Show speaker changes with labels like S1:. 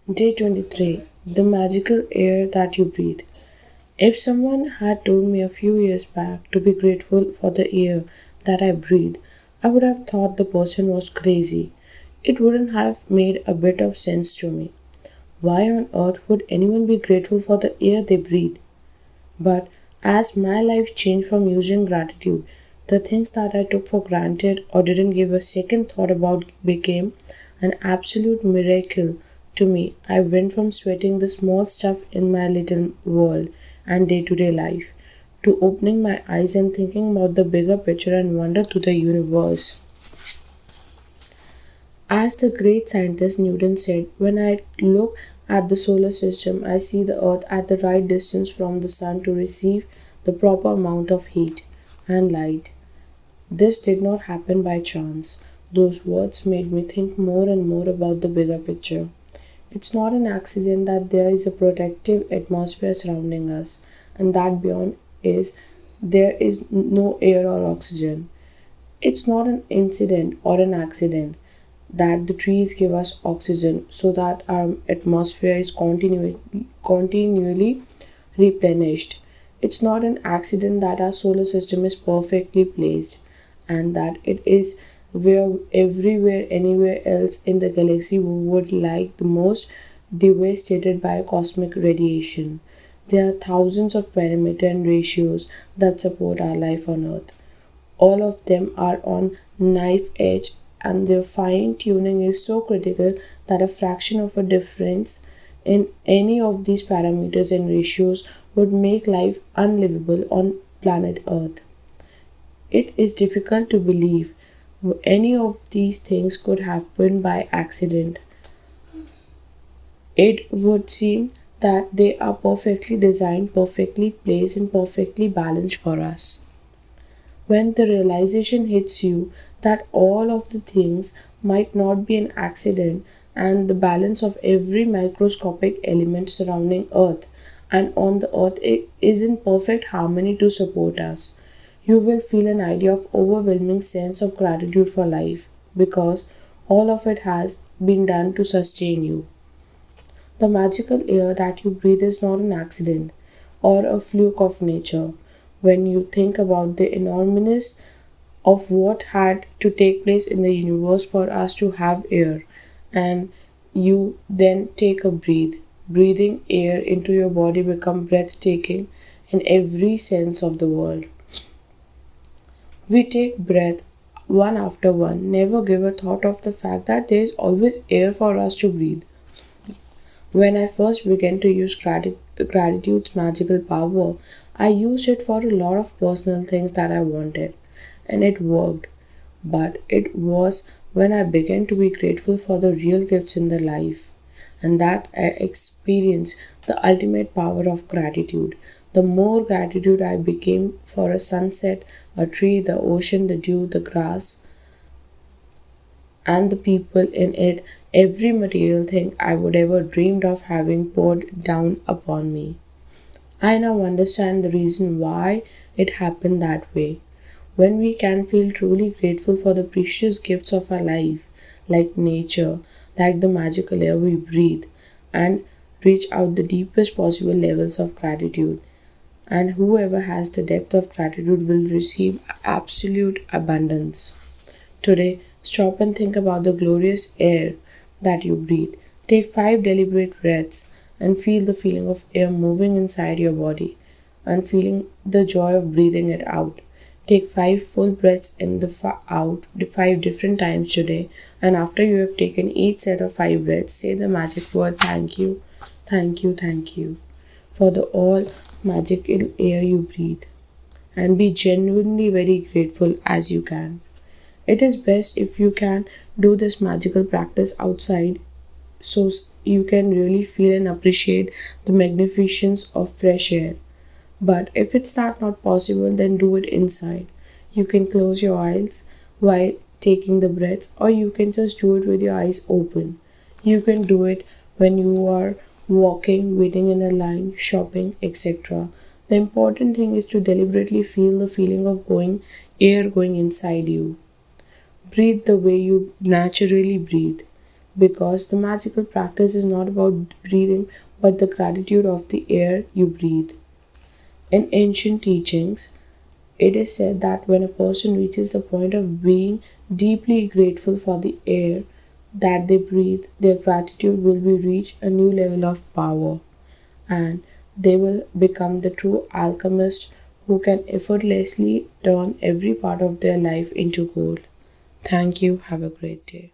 S1: Day 23. The magical air that you breathe. If someone had told me a few years back to be grateful for the air that I breathe, I would have thought the person was crazy. It wouldn't have made a bit of sense to me. Why on earth would anyone be grateful for the air they breathe? But as my life changed from using gratitude, the things that I took for granted or didn't give a second thought about became an absolute miracle to me. I went from sweating the small stuff in my little world and day to day life to opening my eyes and thinking about the bigger picture and wonder to the universe. As the great scientist Newton said, when I look at the solar system, I see the Earth at the right distance from the Sun to receive the proper amount of heat and light. This did not happen by chance. Those words made me think more and more about the bigger picture. It's not an accident that there is a protective atmosphere surrounding us, and that beyond is there is no air or oxygen. It's not an incident or an accident that the trees give us oxygen so that our atmosphere is continually replenished. It's not an accident that our solar system is perfectly placed and that it is where everywhere anywhere else in the galaxy we would like the most devastated by cosmic radiation. There are thousands of parameters and ratios that support our life on Earth. All of them are on knife edge and their fine tuning is so critical that a fraction of a difference in any of these parameters and ratios would make life unlivable on planet Earth. It is difficult to believe any of these things could happen by accident. It would seem that they are perfectly designed, perfectly placed, and perfectly balanced for us. When the realization hits you that all of the things might not be an accident and the balance of every microscopic element surrounding Earth and on the Earth is in perfect harmony to support us, you will feel an idea of overwhelming sense of gratitude for life because all of it has been done to sustain you. The magical air that you breathe is not an accident or a fluke of nature. When you think about the enormousness of what had to take place in the universe for us to have air, and you then take a breathe. Breathing air into your body becomes breathtaking in every sense of the word. We take breath one after one, never give a thought of the fact that there is always air for us to breathe. When I first began to use gratitude's magical power, I used it for a lot of personal things that I wanted, and it worked. But it was when I began to be grateful for the real gifts in the life, and that I experienced the ultimate power of gratitude. The more gratitude I became for a sunset, a tree, the ocean, the dew, the grass, and the people in it, every material thing I would ever dreamed of having poured down upon me. I now understand the reason why it happened that way. When we can feel truly grateful for the precious gifts of our life, like nature, like the magical air we breathe, and reach out the deepest possible levels of gratitude. And whoever has the depth of gratitude will receive absolute abundance. Today, stop and think about the glorious air that you breathe. Take 5 deliberate breaths and feel the feeling of air moving inside your body and feeling the joy of breathing it out. Take 5 full breaths in out 5 different times today, and after you have taken each set of 5 breaths, say the magic word thank you, thank you, thank you for the all magical air you breathe, and be genuinely very grateful as you can. It is best if you can do this magical practice outside so you can really feel and appreciate the magnificence of fresh air. But if it's not possible, then do it inside. You can close your eyes while taking the breaths, or you can just do it with your eyes open. You can do it when you are walking, waiting in a line, shopping, etc. The important thing is to deliberately feel the feeling of air going inside you. Breathe the way you naturally breathe. because the magical practice is not about breathing but the gratitude of the air you breathe. In ancient teachings, it is said that when a person reaches the point of being deeply grateful for the air that they breathe, their gratitude will be reach a new level of power, and they will become the true alchemist who can effortlessly turn every part of their life into gold. Thank you. Have a great day.